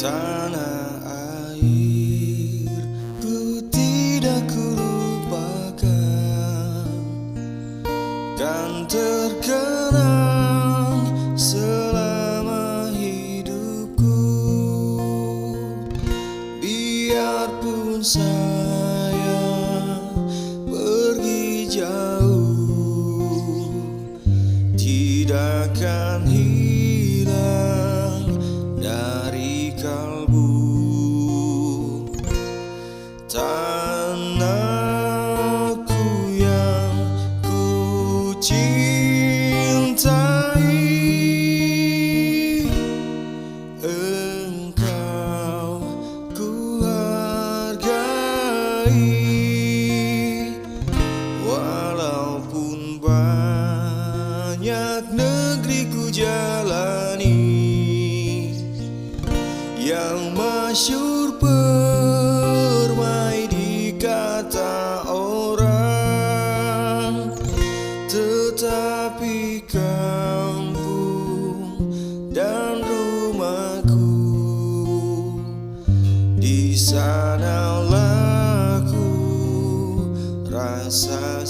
Tanah airku tidak kulupakan, kan terkenang selama hidupku. Biarpun saya pergi jauh, tidak akan hilang dari kalbu. Tanahku yang kucintai, Engkau kuhargai. Walaupun banyak negeri kujalani, yang masyhur permai dikata orang, tetapi kampung dan rumahku, di sanalah rasa